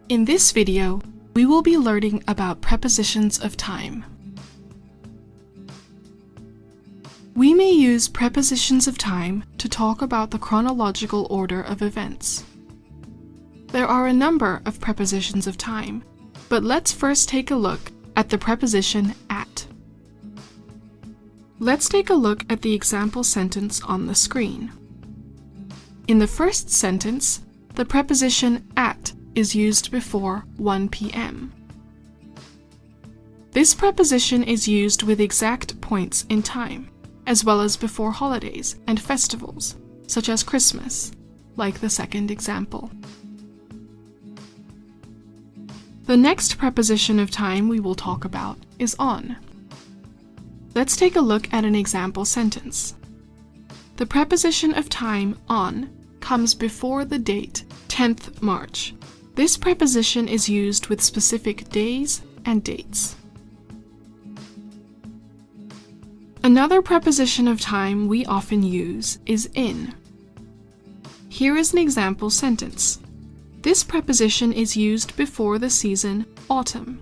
In this video, we will be learning about prepositions of time. We may use prepositions of time to talk about the chronological order of events. There are a number of prepositions of time, but let's first take a look at the preposition at. Let's take a look at the example sentence on the screen. In the first sentence, the preposition at is used before 1 p.m. This preposition is used with exact points in time, as well as before holidays and festivals, such as Christmas, like the second example. The next preposition of time we will talk about is on. Let's take a look at an example sentence. The preposition of time on comes before the date 10th March. This preposition is used with specific days and dates. Another preposition of time we often use is in. Here is an example sentence. This preposition is used before the season autumn.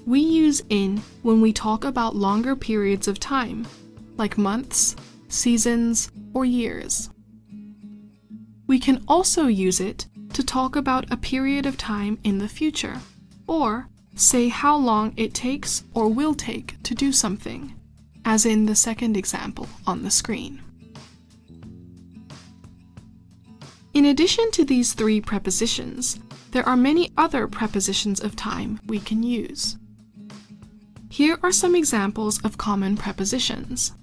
We use in when we talk about longer periods of time, like months, seasons, or years. We can also use it to talk about a period of time in the future, or say how long it takes or will take to do something, as in the second example on the screen. In addition to these three prepositions, there are many other prepositions of time we can use. Here are some examples of common prepositions.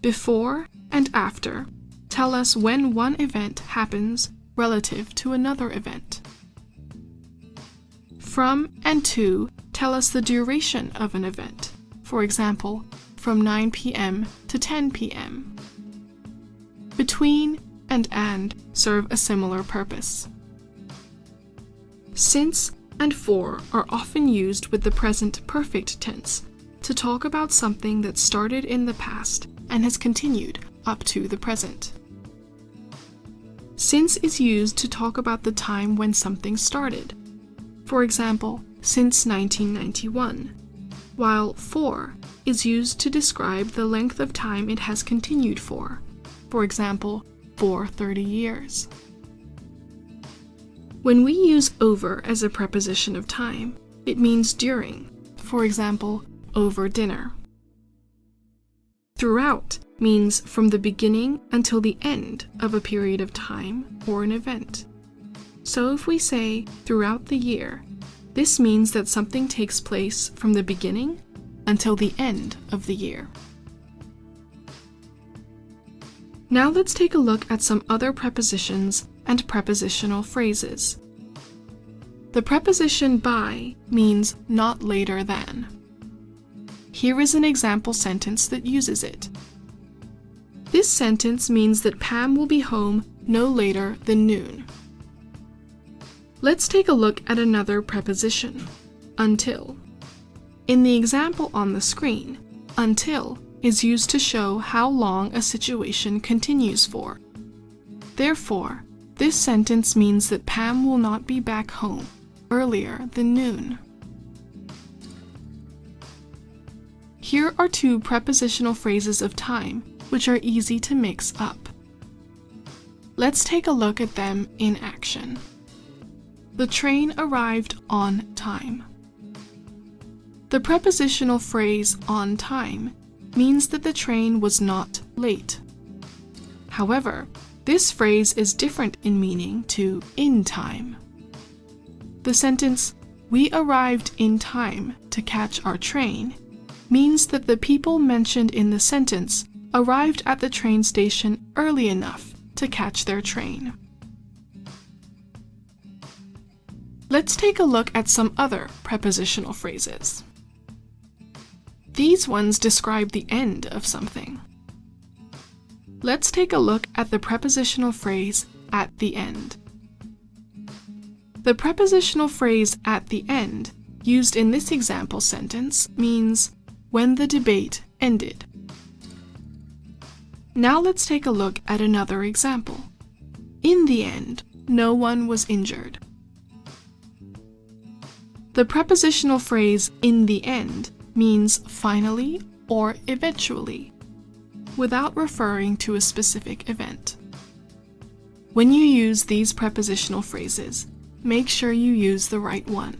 Before and after tell us when one event happens relative to another event. From and to tell us the duration of an event, for example, from 9 p.m. to 10 p.m. Between and serve a similar purpose. Since and for are often used with the present perfect tense to talk about something that started in the past and has continued up to the present. Since is used to talk about the time when something started, for example, since 1991, while for is used to describe the length of time it has continued for example, for 30 years. When we use over as a preposition of time, it means during, for example, over dinner. Throughout means from the beginning until the end of a period of time or an event. So if we say throughout the year, this means that something takes place from the beginning until the end of the year. Now let's take a look at some other prepositions and prepositional phrases. The preposition by means not later than. Here is an example sentence that uses it. This sentence means that Pam will be home no later than noon. Let's take a look at another preposition, until. In the example on the screen, until is used to show how long a situation continues for. Therefore, this sentence means that Pam will not be back home earlier than noon. Here are two prepositional phrases of time which are easy to mix up. Let's take a look at them in action. The train arrived on time. The prepositional phrase on time means that the train was not late. However, this phrase is different in meaning to in time. The sentence, "We arrived in time to catch our train," means that the people mentioned in the sentence arrived at the train station early enough to catch their train. Let's take a look at some other prepositional phrases. These ones describe the end of something. Let's take a look at the prepositional phrase at the end. The prepositional phrase at the end, used in this example sentence, means when the debate ended. Now let's take a look at another example. In the end, no one was injured. The prepositional phrase in the end means finally or eventually, without referring to a specific event. When you use these prepositional phrases, make sure you use the right one.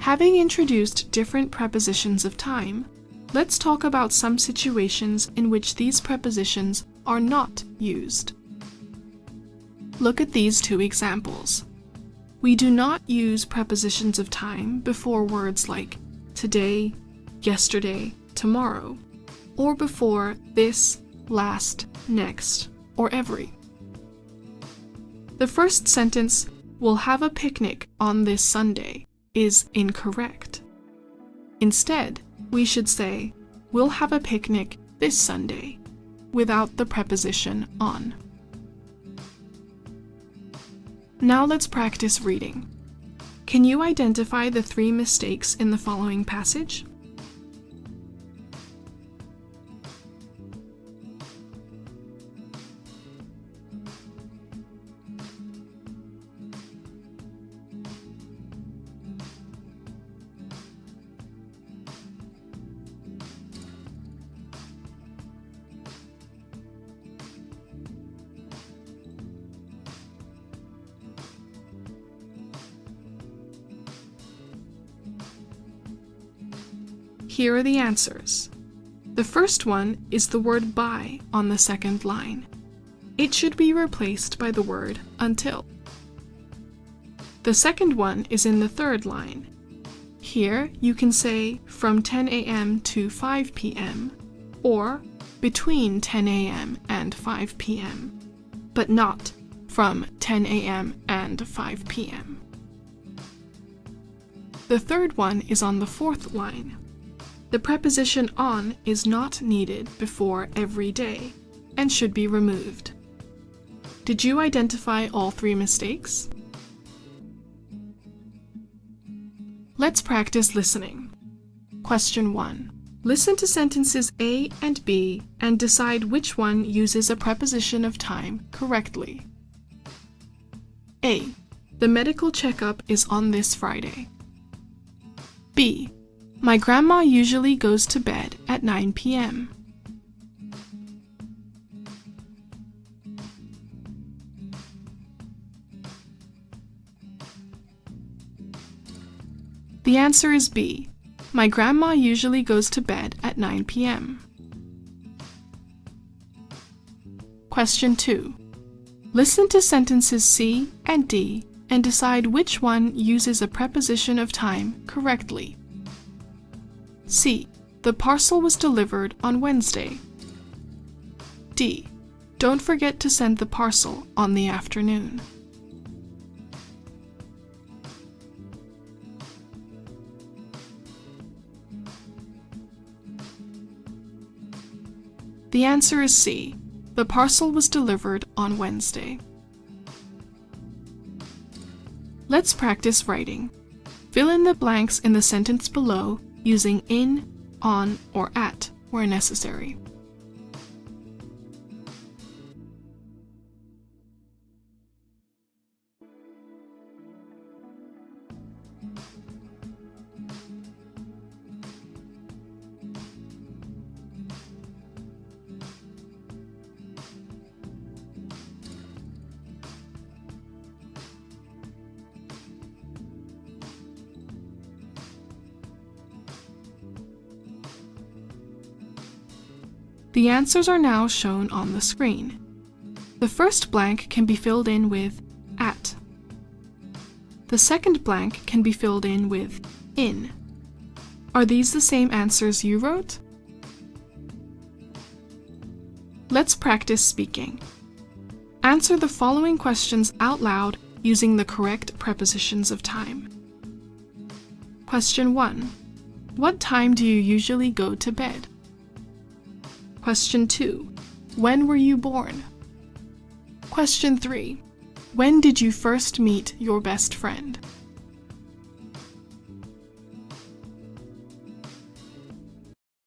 Having introduced different prepositions of time, let's talk about some situations in which these prepositions are not used. Look at these two examples. We do not use prepositions of time before words like today, yesterday, tomorrow, or before this, last, next, or every. The first sentence, "We'll have a picnic on this Sunday," is incorrect. Instead, we should say, "We'll have a picnic this Sunday," without the preposition on. Now let's practice reading. Can you identify the 3 mistakes in the following passage? Here are the answers. The first one is the word by on the second line. It should be replaced by the word until. The second one is in the third line. Here you can say from 10 a.m. to 5 p.m. or between 10 a.m. and 5 p.m., but not from 10 a.m. and 5 p.m. The third one is on the fourth line. The preposition on is not needed before every day and should be removed. Did you identify all 3 mistakes? Let's practice listening. Question 1. Listen to sentences A and B and decide which one uses a preposition of time correctly. A. The medical checkup is on this Friday. B. My grandma usually goes to bed at 9 p.m. The answer is B. My grandma usually goes to bed at 9 p.m. Question 2. Listen to sentences C and D and decide which one uses a preposition of time correctly. C. The parcel was delivered on Wednesday. D. Don't forget to send the parcel on the afternoon. The answer is C. The parcel was delivered on Wednesday. Let's practice writing. Fill in the blanks in the sentence below using in, on, or at where necessary. The answers are now shown on the screen. The first blank can be filled in with at. The second blank can be filled in with in. Are these the same answers you wrote? Let's practice speaking. Answer the following questions out loud using the correct prepositions of time. Question 1. What time do you usually go to bed? Question 2. When were you born? Question 3. When did you first meet your best friend?